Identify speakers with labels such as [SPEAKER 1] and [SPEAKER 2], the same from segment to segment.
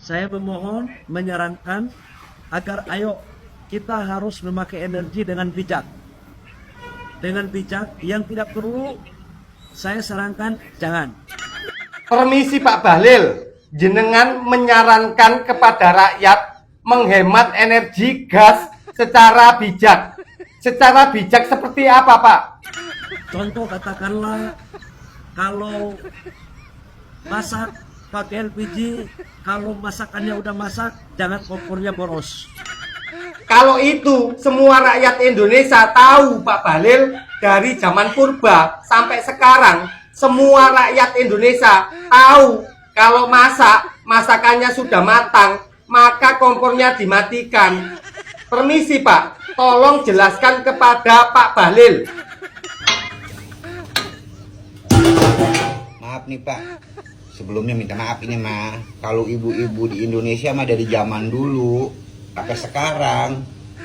[SPEAKER 1] Saya memohon menyarankan agar ayo kita harus memakai energi dengan bijak. Dengan bijak, yang tidak perlu saya sarankan jangan.
[SPEAKER 2] Permisi Pak Bahlil, jenengan menyarankan kepada rakyat menghemat energi gas secara bijak. Secara bijak seperti apa Pak?
[SPEAKER 1] Contoh katakanlah kalau masak pakai LPG, kalau masakannya udah masak jangan kompornya boros.
[SPEAKER 2] Kalau itu semua rakyat Indonesia tahu Pak Bahlil, dari zaman purba sampai sekarang semua rakyat Indonesia tahu kalau masakannya sudah matang maka kompornya dimatikan. Permisi Pak, tolong jelaskan kepada Pak Bahlil.
[SPEAKER 3] Maaf nih Pak, sebelumnya minta maaf ini mah. Kalau ibu-ibu di Indonesia mah dari zaman dulu sampai sekarang,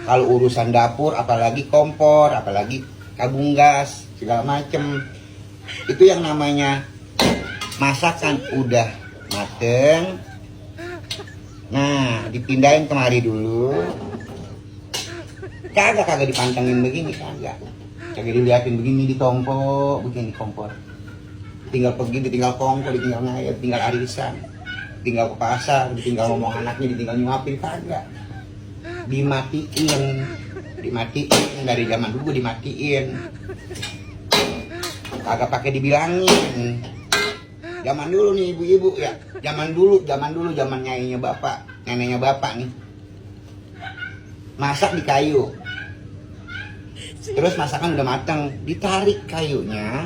[SPEAKER 3] kalau urusan dapur, apalagi kompor, apalagi tabung gas, segala macem, itu yang namanya masakan udah mateng. Nah, dipindahin kemari dulu. Kagak dipantengin begini, kagak diliatin begini, ditompo begini kompor. Tinggal pergi, ditinggal kongko, ditinggal ngayat, tinggal arisan, tinggal ke pasar, ditinggal ngomong anaknya, ditinggal nyuapin, kagak. Dimatiin dari zaman dulu dimatiin. Kagak pakai dibilangin. Zaman dulu nih ibu-ibu ya, zaman dulu zaman nyainya bapak, neneknya bapak nih. Masak di kayu. Terus masakan udah matang, ditarik kayunya,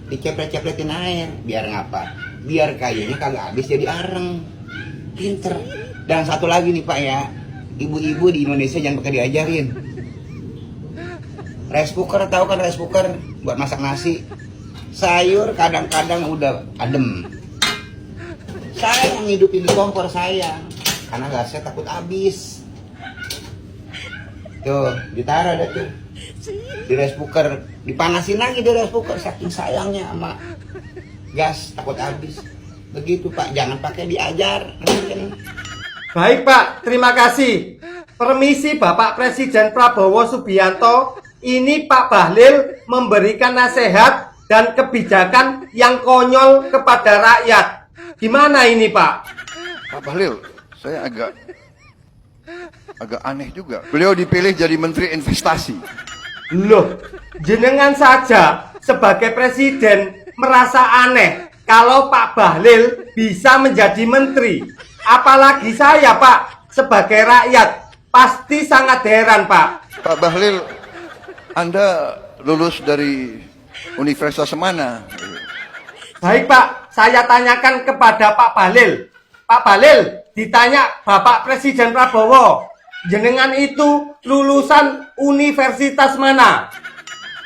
[SPEAKER 3] diceplet-cepletin air, biar ngapa? Biar kayunya kagak habis jadi areng. Pinter. Dan satu lagi nih Pak ya, ibu-ibu di Indonesia jangan pakai diajarin. Rice cooker, tahu kan rice cooker buat masak nasi? Sayur kadang-kadang udah adem. Saya yang ngidupin di kompor saya, karena gasnya takut habis. Tuh, ditaruh dah tuh di rice cooker, dipanasin lagi di rice cooker, saking sayangnya sama gas, takut habis. Begitu Pak, jangan pakai diajar.
[SPEAKER 2] Baik Pak, terima kasih. Permisi Bapak Presiden Prabowo Subianto, ini Pak Bahlil memberikan nasihat dan kebijakan yang konyol kepada rakyat. Gimana ini Pak?
[SPEAKER 4] Pak Bahlil, saya agak aneh juga. Beliau dipilih jadi Menteri Investasi.
[SPEAKER 2] Loh, jenengan saja sebagai presiden merasa aneh kalau Pak Bahlil bisa menjadi menteri. Apalagi saya Pak, sebagai rakyat, pasti sangat heran Pak.
[SPEAKER 4] Pak Bahlil, Anda lulus dari universitas mana?
[SPEAKER 2] Baik Pak, saya tanyakan kepada Pak Bahlil. Pak Bahlil, ditanya Bapak Presiden Prabowo, jenengan itu lulusan universitas mana?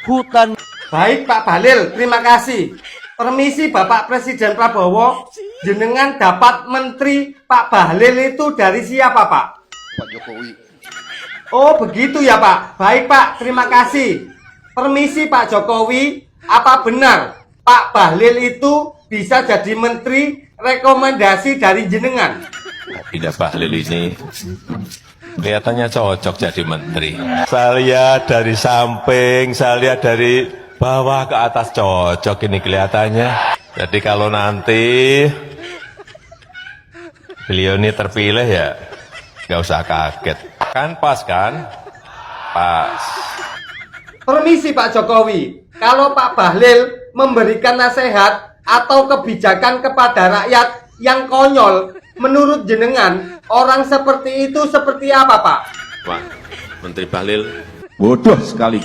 [SPEAKER 1] Hutan.
[SPEAKER 2] Baik Pak Bahlil, terima kasih. Permisi Bapak Presiden Prabowo, jenengan dapat menteri Pak Bahlil itu dari siapa Pak?
[SPEAKER 4] Pak Jokowi.
[SPEAKER 2] Oh begitu ya Pak. Baik Pak, terima kasih. Permisi Pak Jokowi, apa benar Pak Bahlil itu bisa jadi menteri rekomendasi dari jenengan?
[SPEAKER 5] Tidak, Bahlil ini kelihatannya cocok jadi menteri. Saya lihat dari samping, saya lihat dari bawah ke atas, cocok ini kelihatannya. Jadi kalau nanti beliau ini terpilih ya nggak usah kaget. Kan pas kan? Pas.
[SPEAKER 2] Permisi Pak Jokowi, kalau Pak Bahlil memberikan nasihat atau kebijakan kepada rakyat yang konyol, menurut jenengan, orang seperti itu seperti apa Pak?
[SPEAKER 5] Wah, Menteri Bahlil
[SPEAKER 6] Bodoh sekali.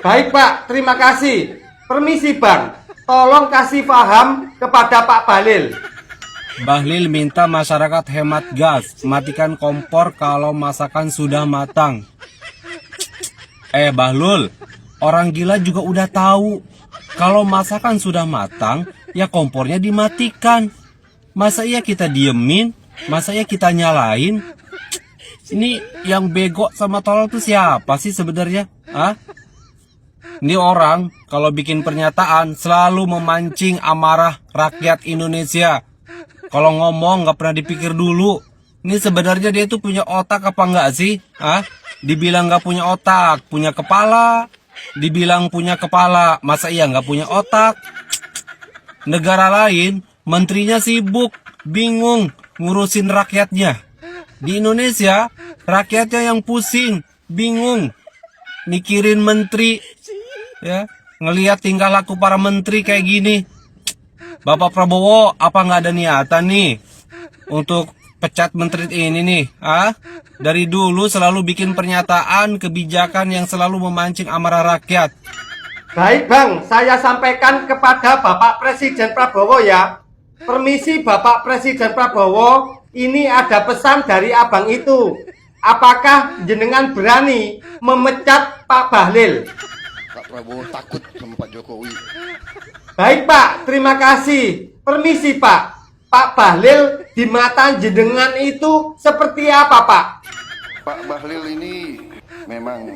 [SPEAKER 2] Baik Pak, terima kasih. Permisi Bang, tolong kasih paham kepada Pak Bahlil.
[SPEAKER 7] Bahlil minta masyarakat hemat gas, matikan kompor kalau masakan sudah matang. Bahlul, orang gila juga udah tahu. Kalau masakan sudah matang, ya kompornya dimatikan. Masa iya kita diemin? Masa iya kita nyalain? Ini yang bego sama tolol tuh siapa sih sebenarnya? Hah? Ini orang kalau bikin pernyataan selalu memancing amarah rakyat Indonesia. Kalau ngomong nggak pernah dipikir dulu. Ini sebenarnya dia tuh punya otak apa enggak sih? Dibilang nggak punya otak, punya kepala. Dibilang punya kepala, masa iya nggak punya otak? Negara lain, menterinya sibuk, bingung ngurusin rakyatnya. Di Indonesia, rakyatnya yang pusing, bingung mikirin menteri, ya, ngelihat tingkah laku para menteri kayak gini. Bapak Prabowo, apa nggak ada niatan nih untuk pecat menteri ini nih? Dari dulu selalu bikin pernyataan kebijakan yang selalu memancing amarah rakyat.
[SPEAKER 2] Baik Bang, saya sampaikan kepada Bapak Presiden Prabowo ya. Permisi Bapak Presiden Prabowo, ini ada pesan dari abang itu. Apakah jenengan berani memecat Pak Bahlil?
[SPEAKER 4] Pak Prabowo takut sama Pak Jokowi.
[SPEAKER 2] Baik Pak, terima kasih. Permisi Pak. Pak Bahlil di mata jenengan itu seperti apa Pak?
[SPEAKER 4] Pak Bahlil ini memang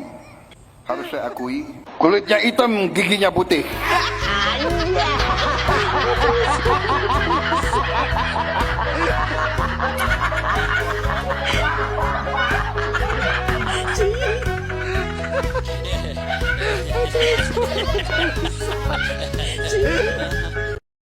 [SPEAKER 4] harus saya akui, kulitnya hitam, giginya putih.